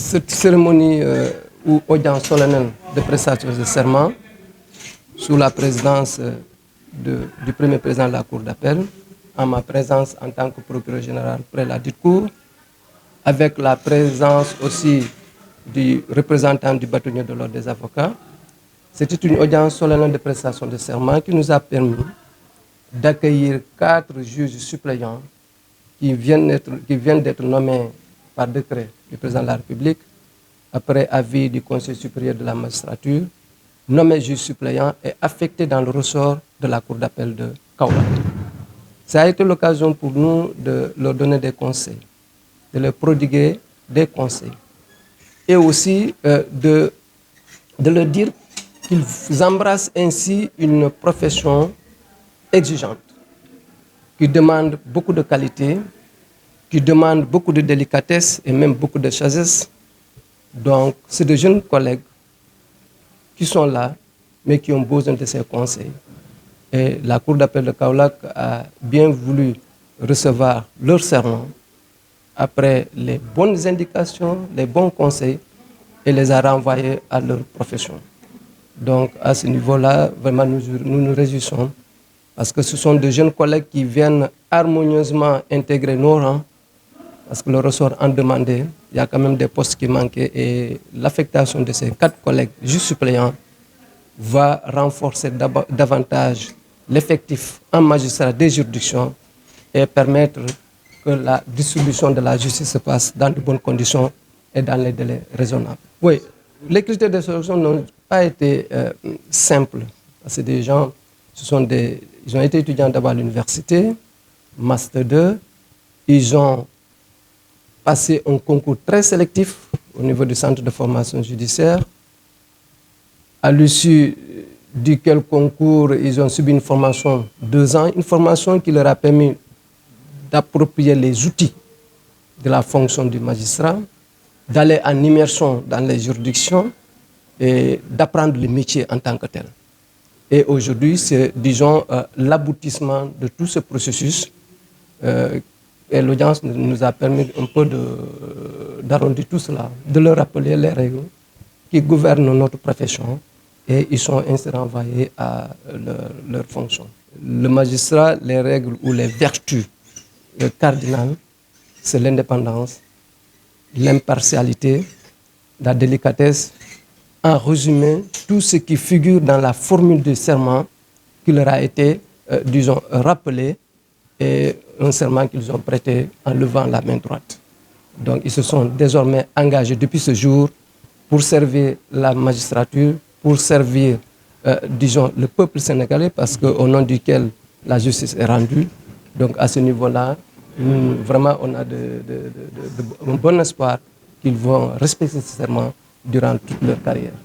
cette cérémonie ou audience solennelle de prestation de serment sous la présidence du premier président de la Cour d'appel, en ma présence en tant que procureur général près la dite Cour, avec la présence aussi du représentant du bâtonnier de l'ordre des avocats. C'était une audience solennelle de prestation de serment qui nous a permis d'accueillir 4 juges suppléants qui viennent d'être nommés par décret du président de la République, après avis du Conseil supérieur de la magistrature, nommés juges suppléants et affectés dans le ressort de la Cour d'appel de Kaolack. Ça a été l'occasion pour nous de leur donner des conseils, de leur prodiguer des conseils et aussi de leur dire qu'ils embrassent ainsi une profession exigeante, qui demande beaucoup de qualité, qui demande beaucoup de délicatesse et même beaucoup de sagesse. Donc, c'est de jeunes collègues qui sont là, mais qui ont besoin de ces conseils. Et la Cour d'appel de Kaolack a bien voulu recevoir leur serment après les bonnes indications, les bons conseils, et les a renvoyés à leur profession. Donc, à ce niveau-là, vraiment, nous nous réjouissons, parce que ce sont de jeunes collègues qui viennent harmonieusement intégrer nos rangs, parce que le ressort en demandait, il y a quand même des postes qui manquaient, et l'affectation de ces 4 collègues juste suppléants va renforcer davantage l'effectif en magistrat des juridictions et permettre que la distribution de la justice se passe dans de bonnes conditions et dans les délais raisonnables. Oui, les critères de sélection n'ont pas été simples. C'est des gens, ils ont été étudiants d'abord à l'université, Master 2, ils ont passé un concours très sélectif au niveau du centre de formation judiciaire, à l'issue duquel concours, ils ont subi une formation de 2 ans, une formation qui leur a permis d'approprier les outils de la fonction du magistrat, d'aller en immersion dans les juridictions et d'apprendre le métier en tant que tel. Et aujourd'hui, c'est, disons, l'aboutissement de tout ce processus. Et l'audience nous a permis un peu d'arrondir tout cela, de leur rappeler les règles qui gouvernent notre profession, et ils sont ainsi renvoyés à leur fonction. Le magistrat, les règles ou les vertus cardinales, c'est l'indépendance, l'impartialité, la délicatesse, en résumé, tout ce qui figure dans la formule de serment qui leur a été, disons, rappelé, et un serment qu'ils ont prêté en levant la main droite. Donc, ils se sont désormais engagés depuis ce jour pour servir la magistrature, pour servir, disons, le peuple sénégalais, parce qu'au nom duquel la justice est rendue. Donc, à ce niveau-là, vraiment, on a un bon espoir qu'ils vont respecter ce serment durant toute leur carrière.